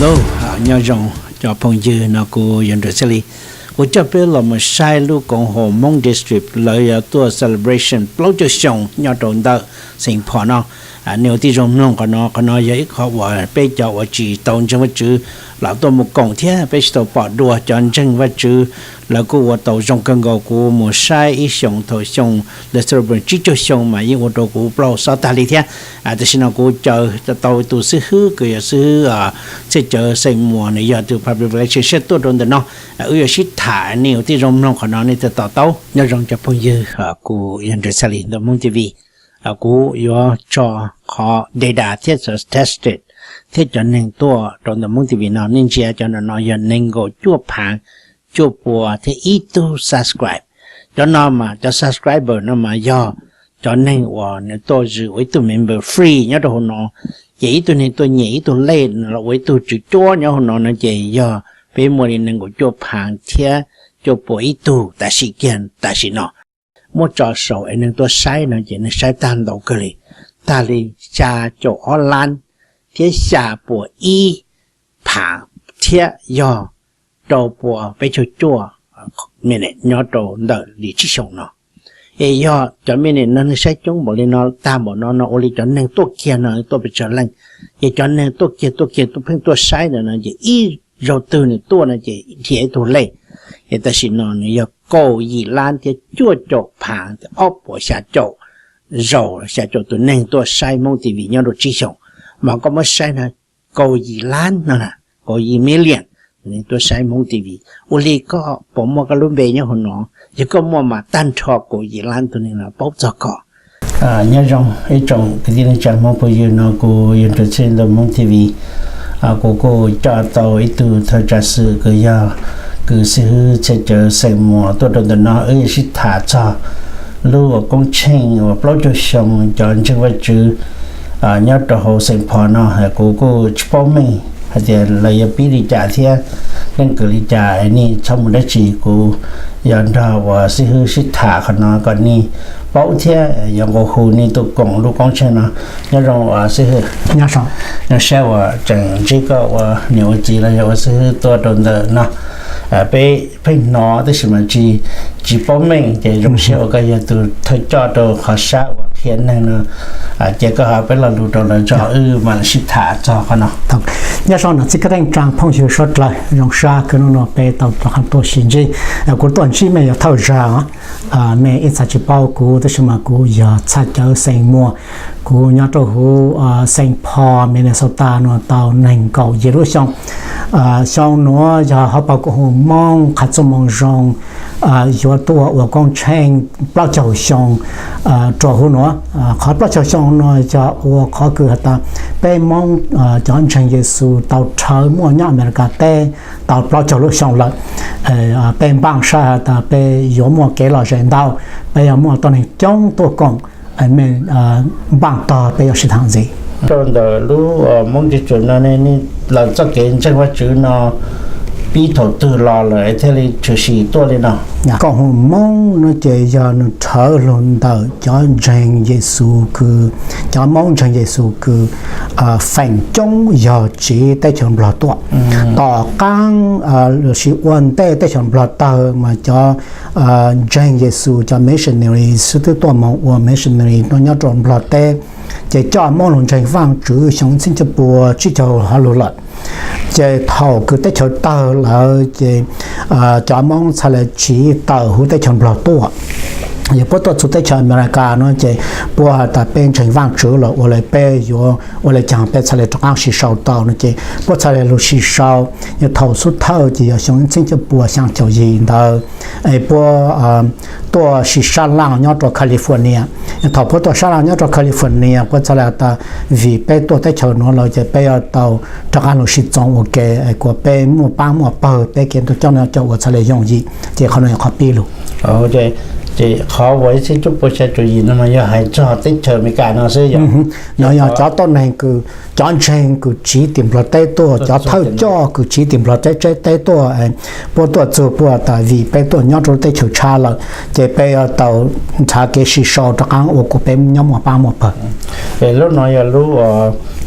Lô, nhớ rằng cho phong dư nó cô dân được xử lý. Cô chấp biết là một sai lưu cộng hồ Mông District lợi tour celebration lâu cho xong nhớ trộn đợi sinh phó nó. Nếu tí rộng nông có nó giấy khó bỏ bê cho và chỉ tông trong vật chữ là tôi một cộng thế bê cho bỏ đùa cho chân vật chữ là cô và tàu trong cân gầu của một sai ý xong thôi xong để celebration chỉ cho xong mà những ô tô của bao sao ta lý thế thế xin nó cô chờ tàu tụ sư hư cười sư sẽ chờ sinh mùa này giờ từ public relation sẽ tốt hơn nó ở giờ xích thả nếu tí rộng nông có nó nên tàu tàu nhớ rằng cho phong dư của dân được xử lý đó mong TV cú yo cho họ data test tested thế cho nên tôi trong tầm mong TV nào nên chia cho nó giờ nên go chua phẳng chua bùa thế ít tu subscribe cho nó mà cho subscriber nó mà do cho nên và nếu tôi giữ với tôi member free nhớ đâu nó chỉ tôi nên tôi nhảy tôi lên là với tôi chỉ cho nhớ nó chỉ do bây giờ nên go chua phẳng thế chua bùa ít tu ta sĩ kiện ta sĩ nó một trò sầu anh em tôi sai nó chỉ là sai tan đầu cơ li ta li cha chỗ online thế xa bộ y phá thế do đầu bộ phải cho chua mình này nhớ đầu đợi lý trí sống nó ấy do cho mình này nó sai chúng bộ lên nó ta bộ nó oli cho nên tôi kia nó tôi bị trở lại ấy cho nên tôi kia tôi phải tôi sai rồi nó chỉ y rồi từ này tôi nó chỉ thế tôi lấy ấy ta xin nó này cầu ý lan thì chúa chỗ phản thì ốp của xa chỗ rồi xa chỗ tôi nên tôi sai mong thì vì nhau được trí sống mà có mất sai là cầu ý lan nó là cầu ý mê liền nên tôi sai mong thì vì ô lì có bỏ mua cái lúc về nhau hồi nó chỉ có mua mà tan trọ cầu ý lan tôi nên là bốc cho có nhớ rằng ấy trong cái gì chẳng mong bây giờ nó cô yên trở trên là mong thì vì cô cho tàu ấy từ thời trả sự cái giờ cứ sự chế chờ sinh mùa tôi được nó ấy sẽ thả cho lưu ở công trình và bao nhiêu xong chọn cho vật chữ nhớ cho hồ sinh phò nó hay cô cho mình hay là lấy bí đi trả thì nên cứ đi trả này trong một đất chỉ cô dọn ra và sẽ thả cho nó còn ni bảo thế dọn cô hồ ni tôi còn lúc công trình nó nhớ rằng sẽ nhớ sao nó sẽ và chẳng chỉ có nhiều gì là sẽ tôi được nó bé nó tức là chỉ bảo mình để dùng xe cái gì từ thời cho đồ họ sát và hiện nay nó chỉ có họ phải là đủ đồ là cho mà là xịt thả cho con nó. Thật, nhớ sau nó chỉ có đang trang phong hiệu sốt lại dùng xa cái nó bé tàu hàng tổ sinh gì, của tuần chỉ mấy thâu ra mấy ít sa chỉ bao của tức là của giờ sát cho sinh mua của nhớ cho hồ sinh phò Minnesota nó tàu nền cầu gì đó sau nó giờ họ bảo của hồ mong khát trong mong rong giờ tôi ở con trang bao châu xong trò hồ nó khó bao châu xong nó giờ khó cứ ta bé mong cho anh trang Giêsu tàu trời mua nhá America té tàu bao châu lúc xong lại bé băng sa ta bé yếu mua cái là rèn đau bé mua toàn này trong tôi còn mình băng to bé sẽ thằng gì trong đó lúc mong chỉ chuyện nó nên là cho cái chân vật chữ nó bị thổ tư lo lại thế thì chủ sĩ tôi lên nào còn mong nó chỉ giờ nó thở luôn đầu cho rằng Giêsu cứ cho mong rằng Giêsu cứ phản chống giờ chỉ tới trường lọ tuột tỏ căng sự quan tới trường lọ tờ mà cho rằng Giêsu cho missionary sự tự tuột mong của missionary nó nhớ trường lọ tê chỉ cho mong lòng tranh vang chữ sống sinh cho bùa chỉ cho họ lụt lại chỉ thầu cứ tới chỗ tờ là chỉ cho mong sao là chỉ tờ hữu tới chỗ lọ tua giờ bắt đầu tới chỗ America nó chỉ bùa ta bên tranh vang chữ là ở lại bên rồi ở lại chẳng bên sao là trong sự sau tàu nó chỉ bắt sao là lúc sự sau giờ thầu số thầu chỉ sống sinh cho bùa sang chỗ gì đó ai bùaตัวสิชาลังยอดตัวแคลิฟอร์เนียถ้าพอตัวชาลังยอดตัวแคลิฟอร์เนียก็จะแล้วแต่วีไปตัวแต่ชาวนู้นเราจะไปเอาตัวจากการลงสิจงโอเคไอ้ก็ไปมั่วปังมั่วเปิดไปเกณฑ์ตัวเจ้าเนี่ยจะว่าจะเลยยงยีเจ้าเขาเนี่ยเขาปีลูโอเคเขาไว้ที่จุดประชาชนยินนะมันยังให้จอดติดเชิญมีการเอาซื้ออย่างจอดต้นnàyคือจอดเชงคือชี้ติ่มเราเต้ตัวจอดเท่าจ่อคือชี้ติ่มเราเต้ตัวไอ้พวกตัวจูพวกแต่วีไปตัวยอดเราเต้เฉียวชาเราจะไปเอาตัวชาเกชิชอจากการโอ้กูเป็นย่อมหัวปลาหมดเปิดลูกน้อยลูก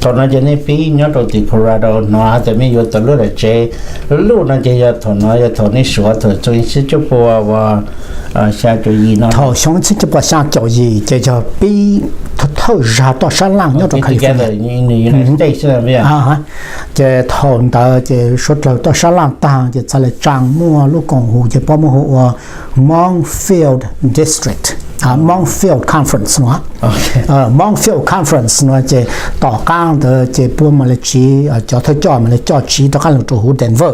thằng nó chỉ nên phí nhớ đầu tiên Colorado nó thì mình vô từ lúc là chế lúc nó chỉ giờ thằng nó giờ thằng này sửa thằng tôi sẽ chụp và sao cho gì nó thằng xong sẽ chụp sang chỗ gì chỉ cho bi thâu ra to sáng lăng nhớ trong California như United States là vậy à chỉ thằng đó chỉ số lượng to sáng lăng tăng chỉ sẽ là trang mua lúc còn hồ chỉ bao mua Montfield District Montfield Conference nó Montfield Conference nó chỉ tỏ cao từ chỉ buôn mà là chỉ cho thôi cho mà là cho chỉ đó là chỗ hồ Denver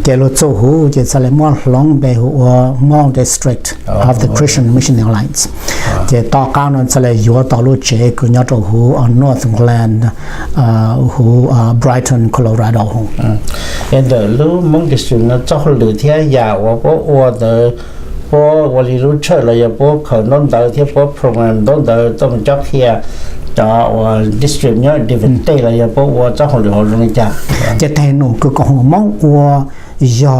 chỉ là chỗ hồ chỉ sẽ là Mont Long Bay hồ Mont District of the Christian Mission Alliance chỉ tỏ cao nó sẽ là yếu tỏ lúc chỉ cứ nhớ chỗ hồ ở Northland hồ Brighton Colorado hồ hiện giờ lúc Mont District nó cho lựa theo giàu và có ở bốวันนี้รู้เชื่อเลยบเขาโน้นเดินที่บโปรแกรมโน้นเดินต้องจับเฮียจ่อว่าดิสทริกเนี่ยดิฟเฟนเต้เลยบว่าเจ้าของเหลือลงจ้าจะแทนหนูคือของมองว่าอย่า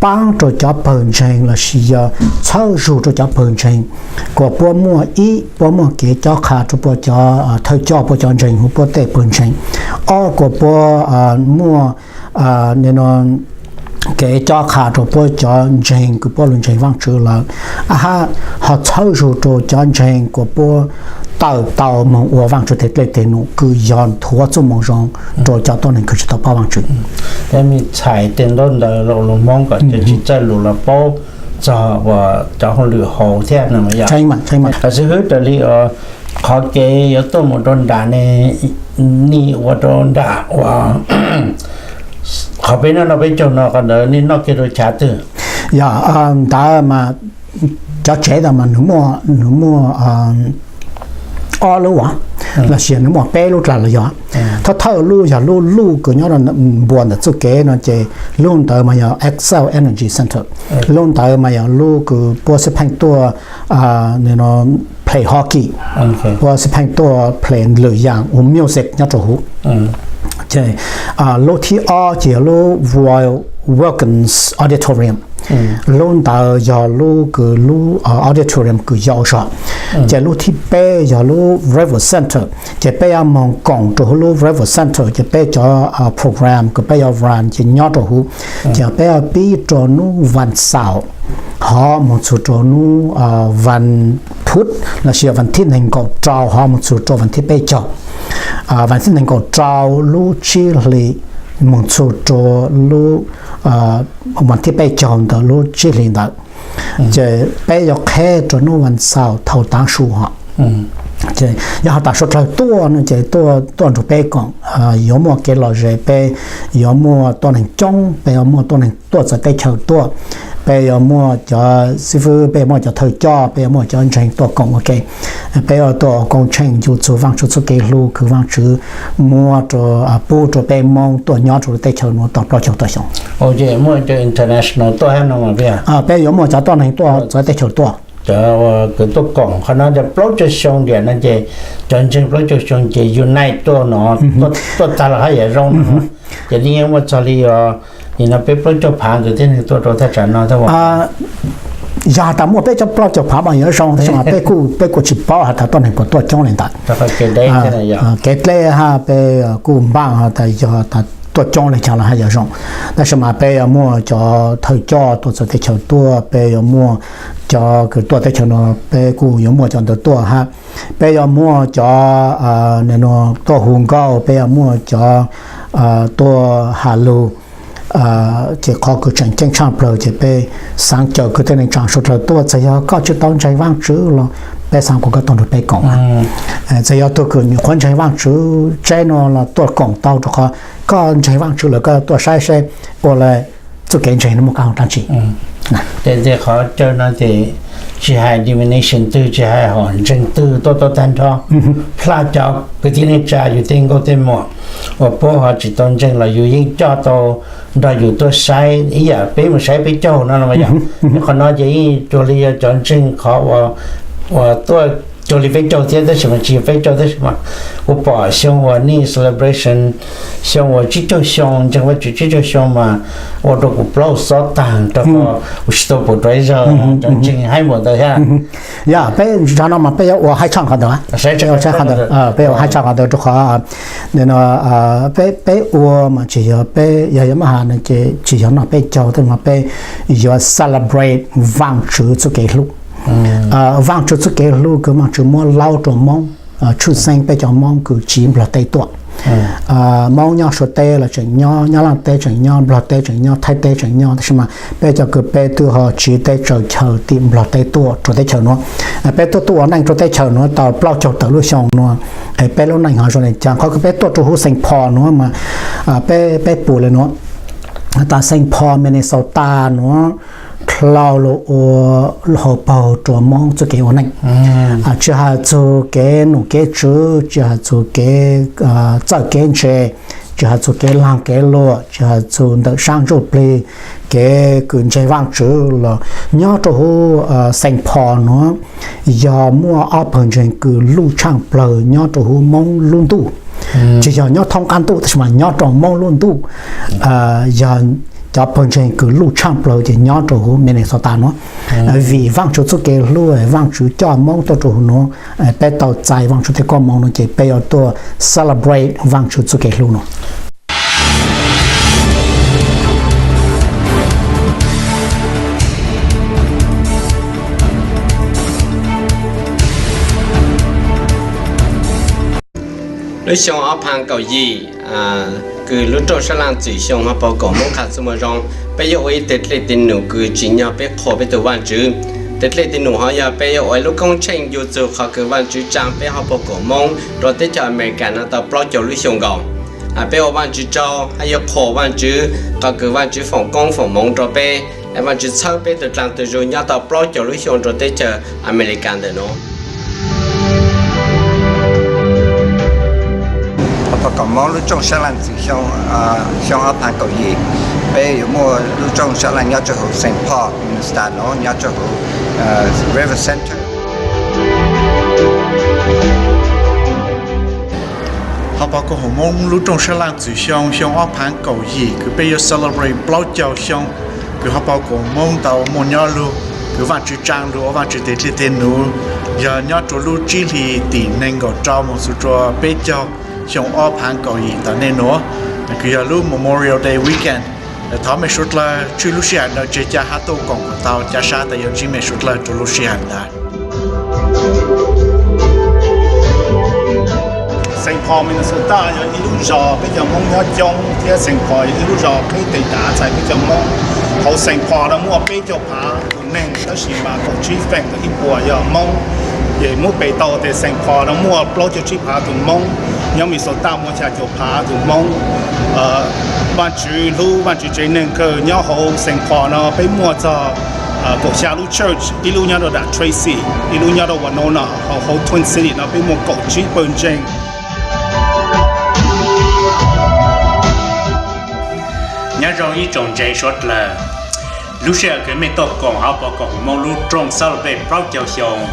帮助จับเปิลเชงละสิอย่าเช่าสู่จับเปิลเชงก็ปัวมัวอีปัวมัวเกจ่อขาจุปัวจ่อเธอจ่อปัวจ่อเชงหัวปัวเตะเปิลเชงอ้อก็ปัวมัวเนี่ยนอนcái cho khá cho bố cho trình của bố luôn trình vang chữ là họ thâu rồi cho trình của bố tàu mà uo vang chữ thế để nó cứ dọn thua cho mong rong rồi cho tôi nên cứ chỉ tàu bao vang chữ thế mình xài tiền đó là lỗ mong cả chỉ chơi lỗ là bao cho họ lừa hồ thế nào mà vậyใช่ไหมแต่ซื้อแต่ลีเขาเกยตัวมันโดนด่านี่ว่าโดนด่าว่าเขาไปนั่นเราไปจนเรากันเดี๋ยวนี่นอกจากเราชาตื่นอย่าแต่มาจะเชื่อแต่มันหนูมัวอ้อรู้วะแล้วเสียหนูมัวเป้รู้จักเลยอ่ะถ้ารู้อย่ารู้ก็ย้อนบัวแต่สุเกนั่นจะลุ่นเตอมาอย่าง Excel Energy Center ลุ่นเตอมาอย่างรู้คือปัวสิบแห่งตัวเนี่ยเนาะ play hockey ปัวสิบแห่งตัว play หรืออย่างmusic ย้อนจะหูใช่ลูกที่จะลูก Royal Wilkins Auditorium ลูกตาอย่าลูกคือลูกauditorium คือยาวชาจะลูกที่เป้อย่าลูก River Center จะเป้ยามองกล่องตัวลูก River Center จะเป้จะโปรแกรมก็เป้ยรันจะยอดตัวจะเป้ยปีจอนูวันเสาร์หอมันสุดจอนูวันพุธแล้วเชื่อวันที่หนึ่งก็เจ้าหอมันสุดจอวันที่เป้เจ้าวันที่หนึ่งก็เจ้าลูกชิลีมุ่งสู่ตัวลูกวันที่ไปจอมตัวลูกชิลีนั้นจะไปยกแค่ตัวนู้นวันเสาร์เท่าตั้งสูงฮะจะยาตัดสุดท้ายตัวนั่นจะตัวจุดไปก่อนยอมว่าเกล้าจะไปยอมว่าตัวหนึ่งจ้องไปยอมว่าตัวหนึ่งตัวจะได้เช่าตัวไปยอมว่าจะสิฟื้นไปยอมว่าจะเธอจ่อไปยอมว่าจะเชิงตัวกองโอเคไปยอมตัวกองเชิงอยู่สู่วังชุดสุเกลูคือวังชื่อมัวตัวปูตัวไปมองตัวยอดตัวได้เช่าหนูตัวเช่าตัวสองโอเคมัวจะ international ตัวให้น้องมาเพียไปยอมว่าจะตัวหนึ่งตัวจะได้เช่าตัวจะว่าคือตัวกล่องเขาน่าจะโปรเจกต์ชงเดียนั่นจะจนโปรเจกต์ชงจะอยู่ในตัวหนอตัวตาละให้อย่าร้องจะนี่ว่าจะเรียนี่นะเป็นโปรเจกต์ผ่านตัวที่นี่ตัวถ้าจะนอนถ้าว่าอย่าแต่มัวไปจะโปรเจกต์ผ่านมาเยอะร้องใช่ไหมไปกูจิบป้าหาตัวหนึ่งตัวจ้องเลยตัดแต่ก็เกิดได้แค่ไหนอย่างเกิดเลยฮะไปกูบ้างฮะแต่อย่าแต่ตัวจ้องเลยจังละให้อย่าร้องแต่สมัยไปมัวจะเธอจ่อตัวจะได้เช่าตัวไปมัวจะคือตัวได้เช่าเนาะไปกูยมัวจะตัวฮะไปมัวจะเนี่ยเนาะตัวหุ่นเก้าไปมัวจะตัวฮาลูจะขอคือจังจังช่างเปล่าจะไปสังเจอคือในจังสุดตัวจะยาก็จะต้องใจว่างจื้อหรอไปสังก็ต้องดูไปก่อนจะยาตัวคือคนใจว่างจื้อใจนอนละตัวกล่องเต้าตัวก็ใจว่างจื้อแล้วก็ตัวใช้อะไรจะเก่งใจน้ำมันก็ตั้งจีแต่เขาเจอนั่นที่chỉ hai divination tư chỉ hai hòn chân tư to tan cho pha cho cáiที่นี่จะอยู่ที่ก็ที่หมดว่าพวกเขาจิตตนchân làอยู่ยิ่งcho to đóอยู่ตัวใช้ý à bé màใช้ไปเจ้านั่นlà vậy còn nói chỉตัวเรียจนchânเขาว่าตัวจ做你非洲这的什么，只非洲的什么，我把像我你 celebration，像我这就像，像我这就像嘛，我都不老少当，这个我是都不对着，真正还没得呀。呀，被常常嘛，被我还唱好的啊，我唱好的啊，被我还唱好的之后啊，那个被我嘛，只要被要嘛哈，那个只要那被教的嘛，被要 celebrate 望主做给路。望cho cái lu cái mà chỉ muốn lau cho mong chú sinh bây giờ mong cứ chìm là tay tuột mong nhau số tay là chẳng nhau nhau làm tay chẳng nhau là tay chẳng nhau thay tay chẳng nhau thế mà bây giờ cứ bây từ họ chỉ tay chờ tìm là tay tuột cho tay chờ nó bây tuột tuột này cho tay chờ nó tàu bao chờ tới lúc xong nó bây lúc này họ rồi này chẳng có cái bây tuột cho hú sinh phò nó mà bây bù lên nó ta sinh phò Minnesota nó lao lộ họ bảo cho mong cho cái này chỉ là cho cái nụ cái chữ chỉ là cho cái cho cái chế chỉ là cho cái lang cái lúa chỉ là cho được sang chỗ plei cái cuốn chế vang chữ là nhớ cho họ sinh phò nó giờ mua áo phần trên cứ lưu trang plei nhớ cho họ mong luôn tu chỉ giờ nhớ thông can tu thì mà nhớ cho mong luôn tu giờ cho phần trên cứ lưu trang plei thì nhớ cho họ Minnesota nó vì vang chữ cho cái lúa vang chữ cho mong cho nó bé tàu chạy vang chữ thì có mong nó chỉ bé ởตัว celebrate vang chữ cho cái lúa nó lúc xong ở hàng cầu gì cứ lúc trâu sẽ làm chỉ xong họ bảo cổ mong khát xong rồi bây giờ ấy tết lệ tin nụ cứ chỉ nhau bé khó bé từ văn chữ tết lệ tin nụ họ giờ bây giờ ấy lúc công trình dù dù họ cứ văn chữ trang bé họ bảo cổ mong rồi tết cho American nó tao bao giờ lúc xong gạo bây giờ văn chữ trâu hay giờ khó văn chữ họ cứ văn chữ phòng công phòng mong rồi bé văn chữ sau bé từ trang từ rồi nhau tao bao giờ lúc xong rồi tết cho American đấy nó và còn món lúc trong sẽ làm gì trong ở hàng cầu gì bây giờ mua lúc trong sẽ làm nhau cho hồ Saint Paul Minnesota nó nhau cho hồ River Center họ bảo có hồ mong lúc trong sẽ làm gì trong ở hàng cầu gì cứ bây giờ celebrate bao nhiêu trong cứ họ bảo có mong tàu một nhau luôn cứ vạn chữ trang luôn vạn chữ tết tên luôn giờ nhau cho lúc chỉ thì tỷ nên có trao một số cho bây giờ trong ở hàng cầu gì tại nên nó cứ giờ lúc Memorial Day weekend tháo mấy suất là chui lúc xí hành là chơi cha hát tô còn của tao cha sa tại giờ chỉ mấy suất là chui lúc xí hành là Saint Paul Minnesota有一路绕，比較蒙一種，啲Saint Paul一路繞佢哋打仔比較蒙，好Saint Paul啦，冇比較爬，可能有時嘛個 G Fang 一波又蒙，亦冇被到嘅Saint Paul啦，冇攞咗去爬同蒙，有Minnesota冇就就爬同蒙，灣主路灣主最能佢有好Saint Paul啦，俾冇就。國下路 church 一路入到 Tracy， 一路入到 Winona， 好 Twin City 那邊冇國際本證。nhớ rồi ý trồng trái sốt là lúc xưa cái mấy tổ còn học bảo còn mong lúc trồng sau về bao nhiêu xong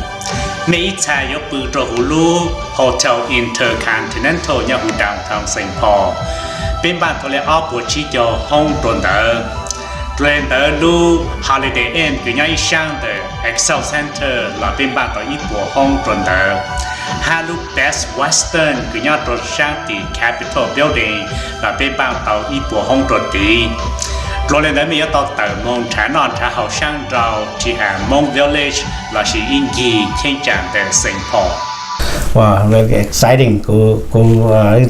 mấy ít xa yếu bự cho hủ lu Hotel Intercontinental nhà hủ downtown Saint Paul bên bạn thôi là ở buổi chiều cho hông tuần tới lên tới lu Holiday Inn cái nhà sang tới Excel Center là bên bạn tới ít buổi hông tuần tới hai lúc Best Western cái nhà trốn sang thì Capitol Building là bên bạn tàu ít buổi hông tuần tí rồi lên tới mình tàu tàu mong trả non trả hậu sang rau chỉ hàng mong Village là sự yên kỳ trên trạm tại Saint Paul. Wow, very exciting. Cô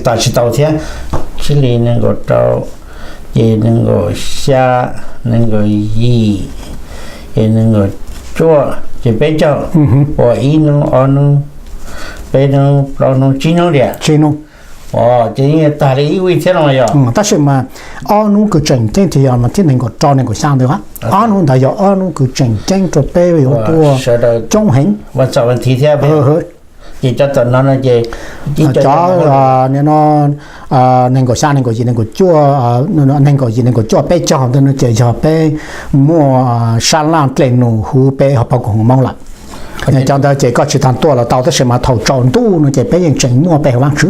ta chỉ tàu thế, chỉ là những cái tàu, những cái xa, những cái gì, những cái chua, chỉ biết cho, và in nó on, bên nó chỉ nó đẹp, chỉ nó chỉ ta đi uy thế nào vậy? 但是嘛，安努个真正就要嘛，天能够招那个上的话，安努他要安努个真正做备有多中hình， và sau vấn题thế bây chỉ cho tụi nó là gì? cho nên nó nên có sang nên có gì nên có chua nên có gì nên có chua bé cho nên nó chỉ cho bé mua sang lang lên nụ hú bé họ bao cũng mong là nhà cho ta chỉ có chỉ thằng tua là tao tới xem mà thầu tròn tu nó chỉ bé những chỉnh mua bé vang chứ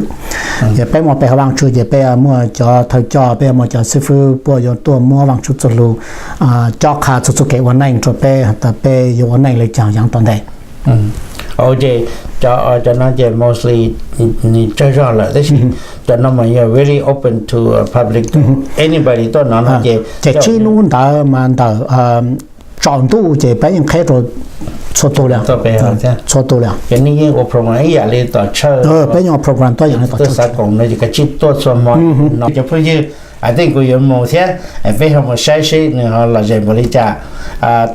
chỉ bé mua bé vang chứ chỉ bé mua cho thầu cho bé mua cho sư phụ bùa cho tua mua vang chứ cho lu cho khá cho cáiวันnày cho bé ta béอยู่วันnàyเลยchẳng chẳng toàn đấy okay cho nó chỉ mostly chơi rõ là thế cho nó mà very open to public anybody tôi nói nó chỉ chỉ luôn ta mà ta chọn tu chỉ bé những cái rồi số tu lượng số tu lượng cái này có program ấy là lên tổ chơi bé những program tôi những tổ chơi sao cũng này cái chỉ tốt số mọi nó cho bây giờ I think we are more thế về không một sai nữa là gì mà đi trả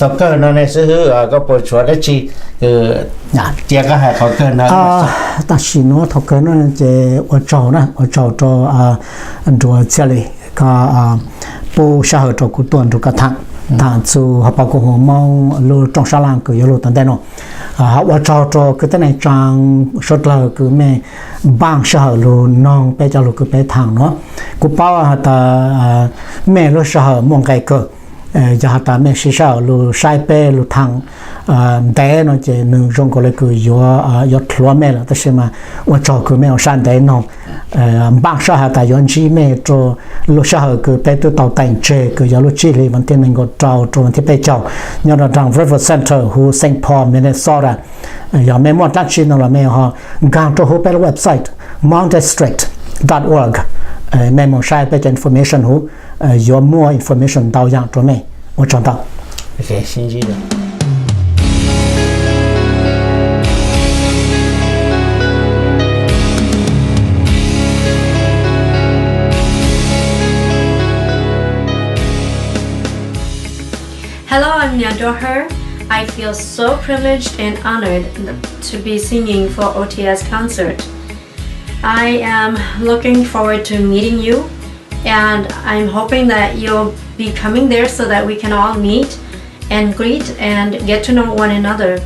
tất cả nó này sẽ có bộ chuột đấy chỉ chia cái hai thằng cơ nó ta chỉ nói thằng cơ nó chỉ ở chỗ cho rồi chơi đi cái bộ xã hội cho cụ tuần cho cái thằng chú họ bảo cô mong lưu trong xã làng cứ lưu tận đây nó họ cho cái tên này trang số là cứ mẹ bang xã hội lưu non bây giờ lưu cứ bé thằng nó cụ bảo ta mẹ lưu xã hội mong cái cơ giờ ta mẹ xã hội lưu sai bé lưu thằng đấy nó chỉ nương trong cái cứ yo thua mẹ là tất nhiên mà cho cứ mẹ sang đấy nó bang xã hội ta yon chi mẹ cho lưu xã hội cứ bé tôi tàu tành chơi cứ yo lưu chi thì vấn đề mình có trâu cho vấn đề bé trâu nhớ là trong River Center khu St. Paul Minnesota giờ mẹ muốn đặt chi nó là mẹ họ gang cho hồ bé website mountdistrict.org mẹ muốn sai bé information hồ yo more information đào dạng cho mẹ我找到 OK xin chào Hello, I'm Nyandoher. I feel so privileged and honored to be singing for OTS concert. I am looking forward to meeting you, and I'm hoping that you'll be coming there so that we can all meet and greet and get to know one another.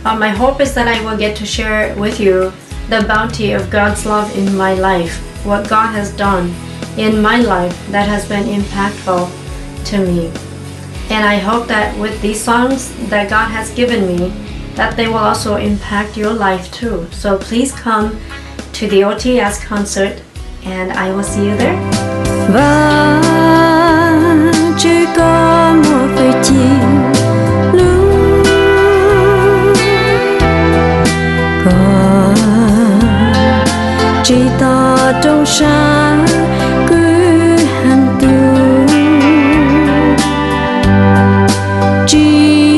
My hope is that I will get to share with you the bounty of God's love in my life, what God has done in my life that has been impactful to me. And I hope that with these songs that God has given me, that they will also impact your life too. So please come to the OTS concert and I will see you there. Và chỉ có một vài chiều lưu còn chỉ ta trong sáng cứ hành tiêu chỉ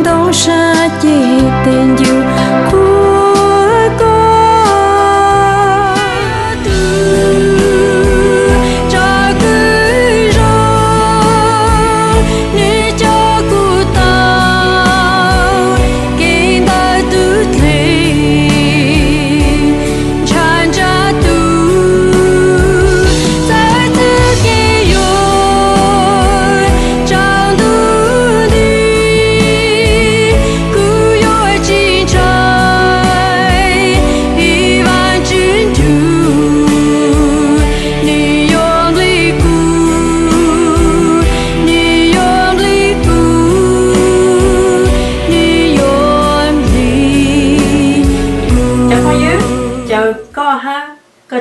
đâu xa chỉ tình yêu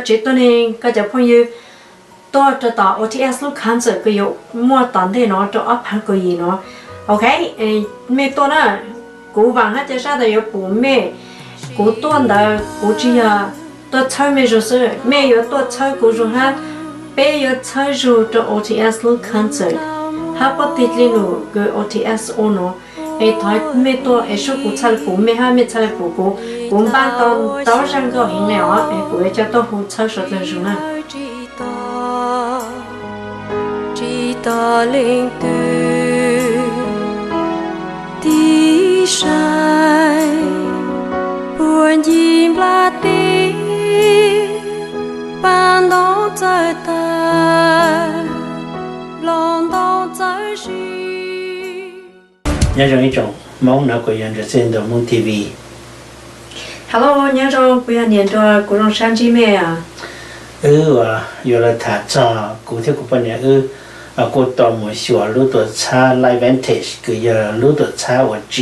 chỉ tôi nên cái giờ phong như tôi cho tao OTS lúc concert cái vụ mua tận thế nó cho up hàng cái gì nó ok mẹ tôi nè cú vàng hết cho sao để bố mẹ cú tuần đó cú chỉ là tôi chơi mẹ rồi sao mẹ yêu tôi chơi cú rồi ha bé yêu chơi rồi cho OTS lúc concert ha bắt tiết lên nó cái OTS ono thôi mẹ tôi số cú chơi cú mẹ ha mẹ chơi cú cũng ban tao tao rằng có hình nào của cho tôi hỗ trợ sự tình rồi nè chỉ ta lên từ tí sai buồn chim la tí ban đó trời ta lòng đó trời gì nhớ rằng ý trọng mong nào của dân được xem được mong TV. Hello, nhớ rồi, bây giờ nhận cho cô rong sang chi mẹ à? Giờ là thả cho cụ thể của bạn nhà cô tò mò xóa lúc tuổi xa live vintage, cứ giờ lúc tuổi xa ở G.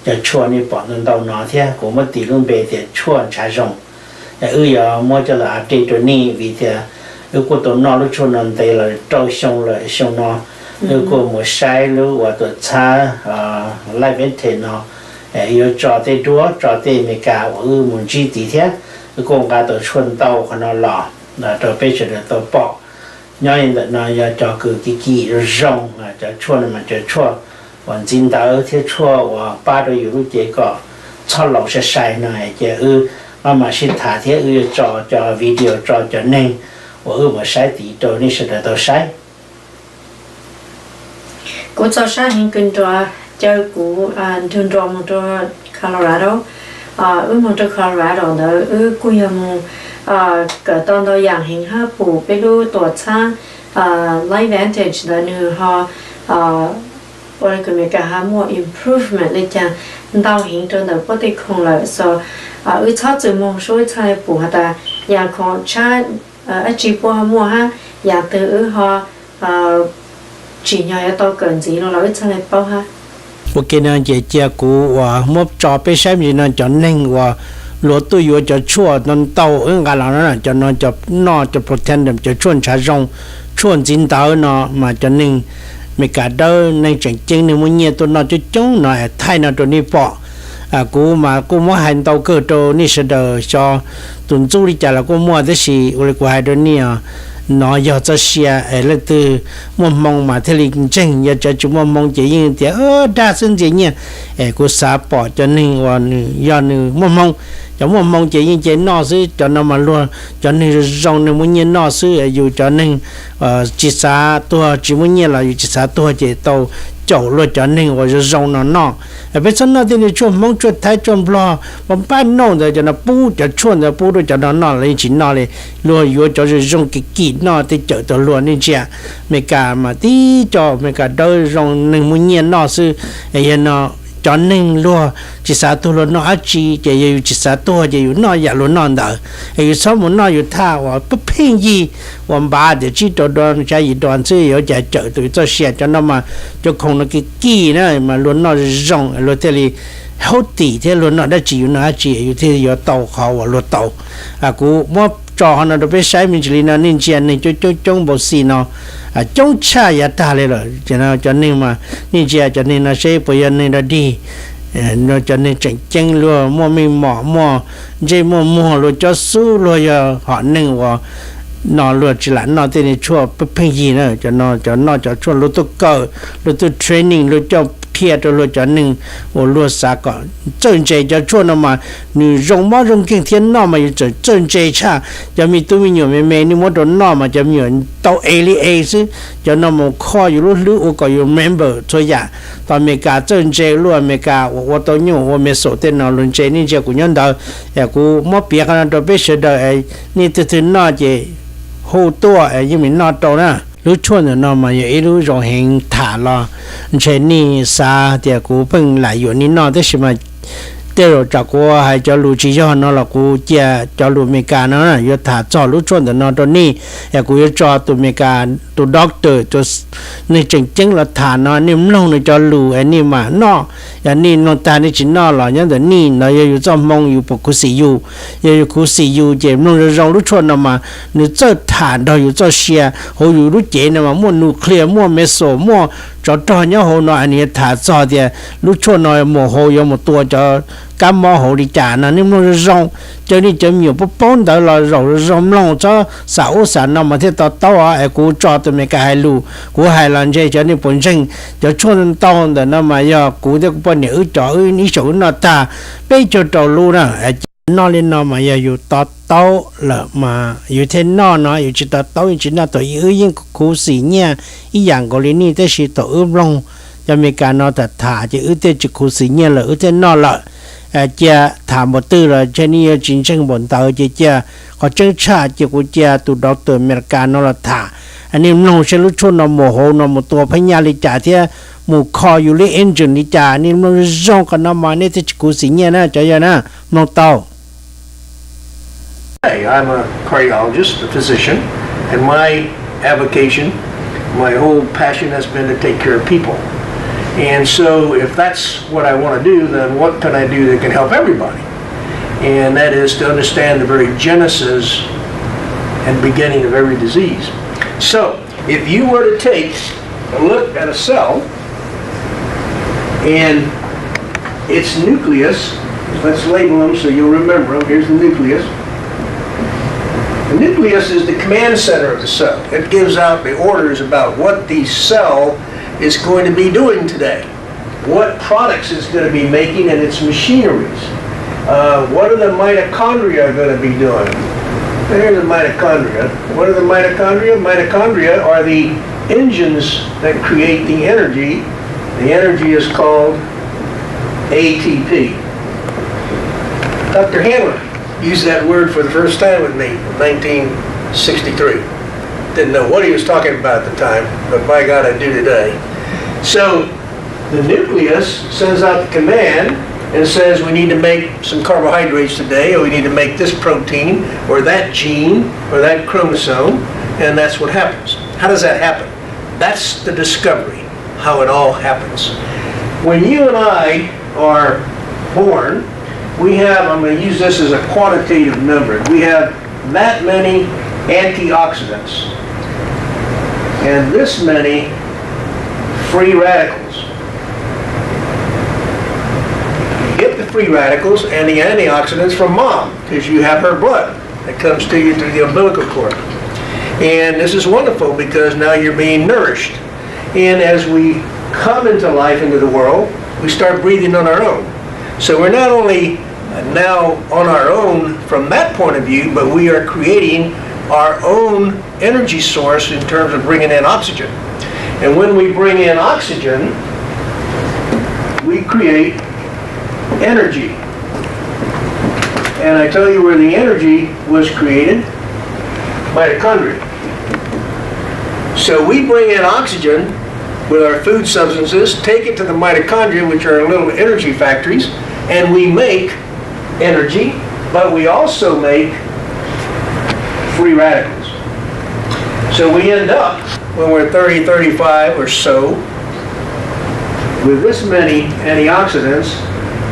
cho chua ni bỏ nên đầu nó thế cũng mất tỷ luôn bề thì chua trái rồng giờ mua cho là trên chỗ ni vì thế của tụi nó lúc chua nên đây là trâu xong nó của một sai lúc và tụi cha lại bên thế nó giờ cho tới đua cho tới mấy cả muốn chi tí thế con gà tụi chuồn tàu của nó lò là tụi bây giờ tụi bỏ nhớ là nó giờ cho cái kỳ rồng cho chuồn mà cho chuồn còn chính đạo thế chuồn và ba đôi lúc chỉ có cho lẩu sẽ sai này chỉ mà xin thả thế cho video cho nên và mà sai tí cho nên sẽ được sai cú cho sai hình kinh cho cú thường trò một trò Colorado một trò Colorado đó cú em cái tông đó dạng hình ha bù bây giờ tổ chức Life Vantage đó nữa họ bởi cái mấy cái ha more improvement để cho đào hình trong đó có thể không là so cho từ mong số thay bù ha ta dạng còn cha chỉ bù ha mua ha dạng từ họ chỉ nhờ tao cần gì nó là ít thay bao ha ok nên chỉ cú và một trò bé xem gì nên cho nên và lúa tôi vừa cho chua nên tàu ở cái nào cho nó cho pretend cho chuồn trái rong chuồn chín tàu nó mà cho nên mấy cả đâu nên chẳng nên muốn nhiều tôi nó cho chúng nó thay nó cho đi bỏ cú mua hành tàu cơ cho ní sẽ đỡ cho tuần du đi chả là cú mua cái gì rồi của hai đứa nè nó giờ cho xe là từ mong mà thế liền chân giờ cho chúng mong chỉ như thế đa sinh gì nhỉ của xã bỏ cho nên và giờ mong cho mong chỉ như thế nó sẽ cho nó mà luôn cho nên rong nên muốn nhiên nó sẽ dù cho nên chỉ xã tôi chỉ muốn nhiên là chỉ xã tôi chỉ tàu chậu luôn cho nên và rong nó bây giờ nó thì chuột mong chuột thái chuột lo bằng ban nông rồi cho nó bù cho chuột rồi bù rồi cho nó lên chỉ nó lên luôn vừa cho rong cái kỹ nó thì chợ tàu luôn nên chả mấy cả mà tí cho mấy cả đôi rong nên muốn nhiên nó sẽ nó cho nên luôn chỉ xã tôi luôn nó chỉ xã tôi chỉ nó giả luôn nó đỡ hay sao muốn nó tha và bất平gì và bà để chỉ cho đoàn trái đoàn chứ ở chạy chợ tụi cho xe cho nó mà cho không nó cái kỳ nữa mà luôn nó rong luôn thế thì hốt tỷ thế luôn nó đã chỉ nó chỉ thế giờ tàu khó và luôn tàu cú mua cho nó được biết sai mình chỉ là nên chuyện này cho trong bộ xì nó trong cha ya taเลยcho nên mà nên chuyện cho nên nó sẽ bây giờ nên là đi nó cho nên chẳng luôn mua mình mỏ dây mua luôn cho số luôn họ nên và nó luôn chỉ là nó tên chua bất gì nữa cho nó chua luôn tôi training luôn cho kia cho luôn cho nên我落啥个正确就做那么你容貌容景天那么有正确差就咪对面有妹你摸到那么就有到 A 是就那么靠有路我个有 member 做呀到没个正确路没个我都有我没手电脑论这你就古人到也古没别个都必须的你这那就好多因为那到呢lúc chuồn nó mà vậy lúc rồi hiện thả lo trên ni xa thì cũng phân lại rồi ni nó thế mà tiêu cho cô hay cho lũ chỉ cho nó là cô chia cho lũ mấy cái nó là giờ thả cho lúc chuồn nó đó ni ya cô cho tụi mấy cái tụi doctor cho nên chính là thả nó niệm lâu này cho lũ anh ni mà nó ya ni nó ta ni chỉ nó là nhớ đến ni nó giờ cho mong yêu bốc sĩ yêu giờ cô sĩ yêu chỉ nó rồi lúc chuồn nó mà nếu cho thả đó yêu cho xe họ yêu lúc chế nó mà mua nuclear mua meso mua cho nhớ họ nói anh thả cho thì lúc chuồn nó mua họ yêu một tua cho cam mò hồ đi trả nó nhưng nó rong cho nên chấm nhiều bốn đó là rồi rong long cho sáu sản nó mà thế tao à cú cho tụi mấy cái hai lù cú hai lần chơi cho nên本身就穿到的那么要cú这个半年找你手那大被就找路了nó lên nó mà giờ tao là màอยู่thế nóอยู่chỉ tao chỉ là tao những cú xí nha ý dạng của lý ni thế là tao long cho mấy cái nó thả chứ thế chỉ cú xí nha là thế nó là cha thảm một tư là trên này chính tranh bọn tàu cha họ chân cha chỉ của cha tụ doctor America nó là thả anh em nó sẽ lúc chôn nó mồ hôi nó một tua phải nhà đi trả thế một khoอยู่เลย engine đi trả anh em nó rong cái nó mà nên thì chỉ của sinh nhẹ nè cho giờ nè nó tàu. Hey, I'm a cardiologist, a physician, and my avocation, my whole passion has been to take care of people. And so if that's what I want to do, then what can I do that can help everybody? And that is to understand the very genesis and beginning of every disease. So if you were to take a look at a cell and its nucleus, let's label them so you'll remember them. Here's the nucleus. The nucleus is the command center of the cell. It gives out the orders about what the cell is going to be doing today, what products it's going to be making and its machineries. What are the mitochondria going to be doing? There's the mitochondria. What are the mitochondria? Mitochondria are the engines that create the energy. The energy is called ATP. Dr. Handler used that word for the first time with me in 1963. Didn't know what he was talking about at the time, but by God, I do today. So the nucleus sends out the command and says we need to make some carbohydrates today, or we need to make this protein, or that gene, or that chromosome, and that's what happens. How does that happen? That's the discovery, how it all happens. When you and I are born, we have, I'm going to use this as a quantitative number, we have that many antioxidants and this many free radicals. You get the free radicals and the antioxidants from mom because you have her blood that comes to you through the umbilical cord. And this is wonderful because now you're being nourished. And as we come into life, into the world, we start breathing on our own. So we're not only now on our own from that point of view, but we are creating our own energy source in terms of bringing in oxygen. And when we bring in oxygen, we create energy. And I tell you where the energy was created: mitochondria. So we bring in oxygen with our food substances, take it to the mitochondria, which are little energy factories, and we make energy, but we also make free radicals. So we end up, when we're 30, 35 or so, with this many antioxidants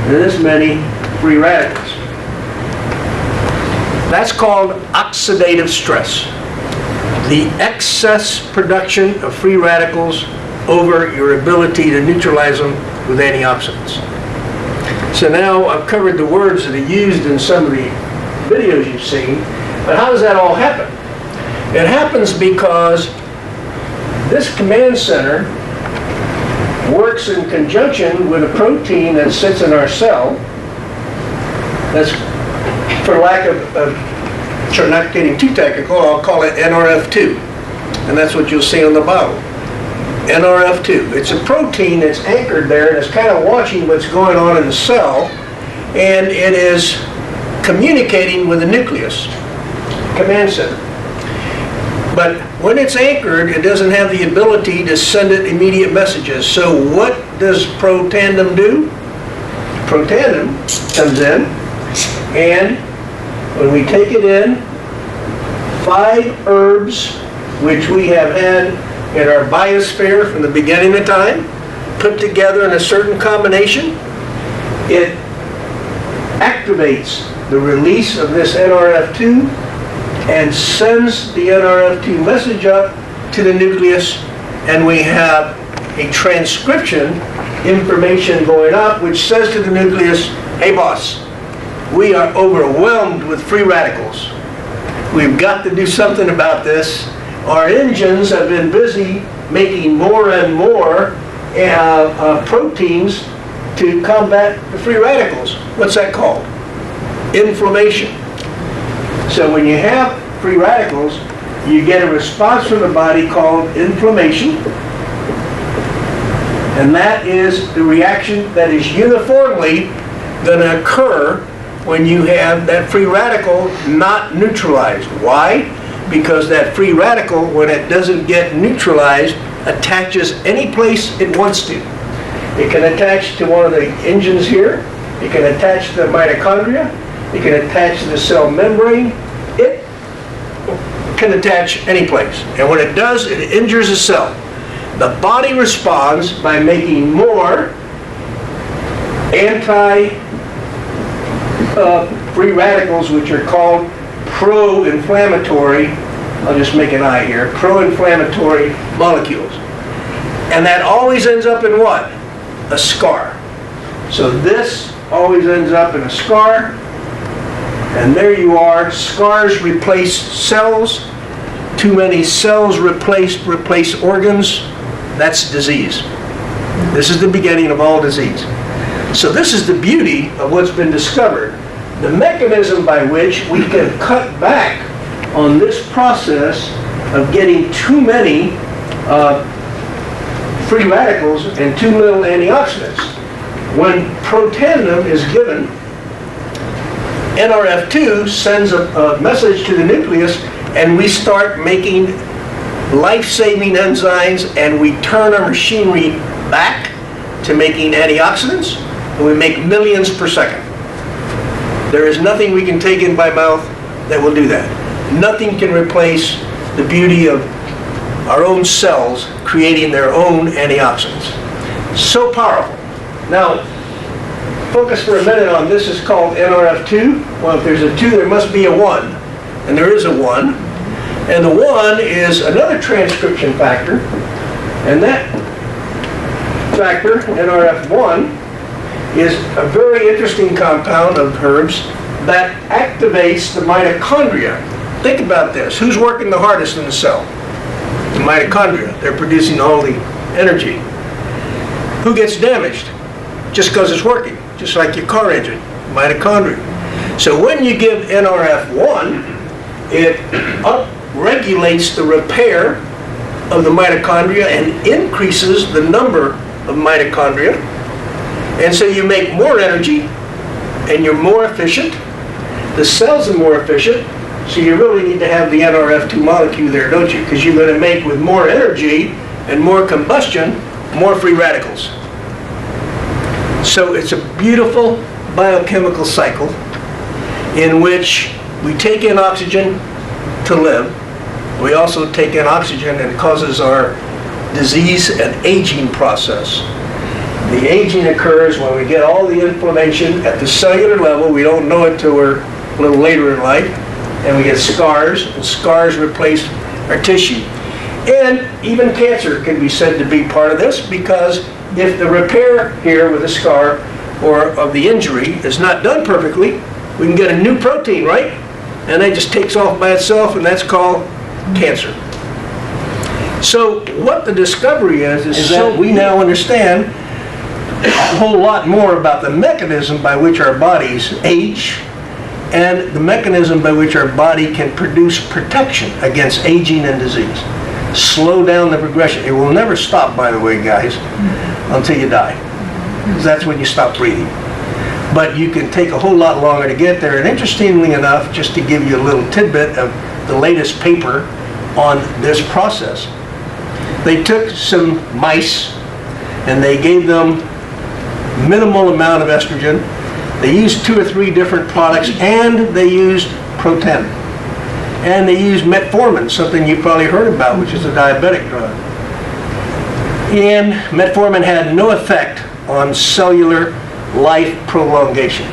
and this many free radicals. That's called oxidative stress. The excess production of free radicals over your ability to neutralize them with antioxidants. So now I've covered the words that are used in some of the videos you've seen, but how does that all happen? It happens because this command center works in conjunction with a protein that sits in our cell. That's, for lack of not getting too technical, I'll call it NRF2. And that's what you'll see on the bottle. NRF2. It's a protein that's anchored there and it's kind of watching what's going on in the cell, and it is communicating with the nucleus, command center. But when it's anchored, it doesn't have the ability to send it immediate messages. So what does protandem do? Protandem comes in, and when we take it in, 5 herbs, which we have had in our biosphere from the beginning of time, put together in a certain combination, it activates the release of this NRF2 and sends the NRF2 message up to the nucleus, and we have a transcription information going up which says to the nucleus, hey boss, we are overwhelmed with free radicals. We've got to do something about this. Our engines have been busy making more and more proteins to combat the free radicals. What's that called? Inflammation. So when you have free radicals, you get a response from the body called inflammation. And that is the reaction that is uniformly going to occur when you have that free radical not neutralized. Why? Because that free radical, when it doesn't get neutralized, attaches any place it wants to. It can attach to one of the engines here. It can attach to the mitochondria. It can attach to the cell membrane. It can attach any place. And when it does, it injures the cell. The body responds by making more free radicals, which are called pro-inflammatory, I'll just make an I here, pro-inflammatory molecules. And that always ends up in what? A scar. So this always ends up in a scar. And there you are. Scars replace cells. Too many cells replace organs. That's disease. This is the beginning of all disease. So this is the beauty of what's been discovered. The mechanism by which we can cut back on this process of getting too many free radicals and too little antioxidants. When protandim is given, NRF2 sends a message to the nucleus, and we start making life-saving enzymes, and we turn our machinery back to making antioxidants, and we make millions per second. There is nothing we can take in by mouth that will do that. Nothing can replace the beauty of our own cells creating their own antioxidants. So powerful. Now, focus for a minute on this is called NRF2. Well, if there's a 2, there must be a 1. And there is a 1. And the 1 is another transcription factor. And that factor, NRF1, is a very interesting compound of herbs that activates the mitochondria. Think about this. Who's working the hardest in the cell? The mitochondria. They're producing all the energy. Who gets damaged? Just because it's working. Just like your car engine, mitochondria. So when you give NRF1, it upregulates the repair of the mitochondria and increases the number of mitochondria. And so you make more energy and you're more efficient. The cells are more efficient. So you really need to have the NRF2 molecule there, don't you? Because you're going to make, with more energy and more combustion, more free radicals. So it's a beautiful biochemical cycle in which we take in oxygen to live. We also take in oxygen, and it causes our disease and aging process. The aging occurs when we get all the inflammation at the cellular level. We don't know it till we're a little later in life. And we get scars, and scars replace our tissue. And even cancer can be said to be part of this, because if the repair here with a scar or of the injury is not done perfectly, we can get a new protein, right? And that just takes off by itself, and that's called cancer. So what the discovery is that we now understand a whole lot more about the mechanism by which our bodies age, and the mechanism by which our body can produce protection against aging and disease. Slow down the progression. It will never stop, by the way, guys, until you die. Because that's when you stop breathing. But you can take a whole lot longer to get there. And interestingly enough, just to give you a little tidbit of the latest paper on this process, they took some mice and they gave them minimal amount of estrogen. They used 2 or 3 different products, and they used protandim. And they used metformin, something you've probably heard about, which is a diabetic drug. And metformin had no effect on cellular life prolongation.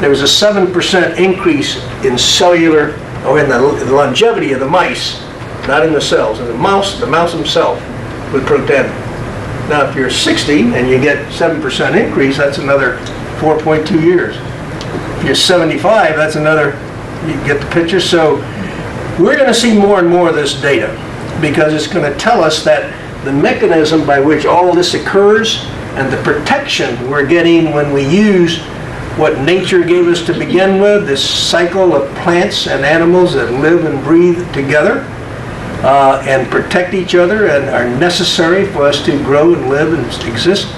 There was a 7% increase in cellular, or in the longevity of the mice, not in the cells, in the mouse himself, with protandim. Now, if you're 60 and you get 7% increase, that's another 4.2 years. If you're 75, that's another, you get the picture. So we're going to see more and more of this data, because it's going to tell us that the mechanism by which all this occurs and the protection we're getting when we use what nature gave us to begin with, this cycle of plants and animals that live and breathe together and protect each other and are necessary for us to grow and live and exist,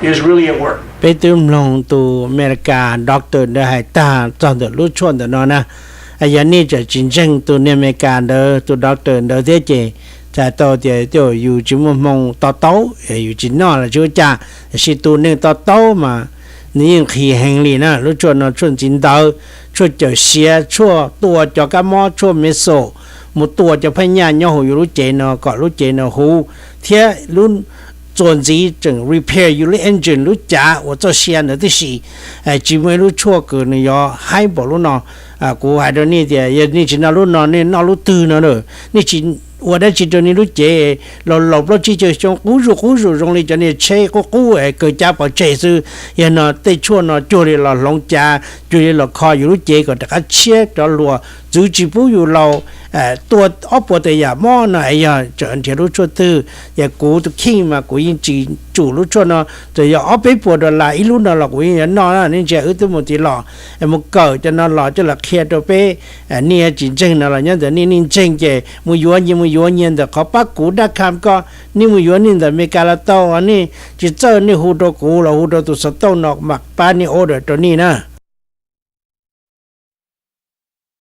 is really at work. ไปตื่มลงตัวอเมริกาด็อกเตอร์ได้ให้ตาจอนเดรู้ชวนเดนนะไอ้ยันนี่จะจริงๆตัวอเมริกาเดตัวด็อกเตอร์เดเจจะตัวเดียวอยู่จิมมงต่อโตอยู่จินนอละจูจ่าสิตัวนึงต่อโตมานี่ยังขี้แหงลีนะรู้ชวนนอชวนจินเดช่วยจะเสียชั่วตัวจอกมอชั่วเมโซ một tua cho phải nhà nhau hồi lúc chế nó có lúc chế nó hú thế lúc chuẩn gì整 repair 有了 engine lúc trả我做线的这是只为lúc错个呢要还不lúc nóกู还到你的也你只那lúc nó你那lúc tư nó rồi你只我的只着你lúc chế老只就像古树容易叫你切个个家把这是也那对错那做的了农家做的了靠有lúc chế个大家切到路就只不有老ตัวอปแต่อย่ามอนะไอ้ยาจะอันที่รู้ชั่วตื้ออย่ากูตุขี้มากูยิงจีจู่รู้ชั่วนะแต่อย่าเอาไปปวดอะไรอีรู้นะหรอกกูยิงนอนนี่จะตัวหมดที่หล่อไอ้มันเกิดจะนอนหล่อจะหลักเคลียร์ตัวไปนี่จริงจังนะหล่อเนี่ยแต่นี่จริงเจมือย้อนยังแต่เขาปักกูดักคำก็นี่มือย้อนนี่แต่ไม่การละโตอันนี้จิตเจ้านี่หูตัวกูเราหูตัวตุสโตนอกหมักป้านี่โอเดอร์ตัวนี้นะ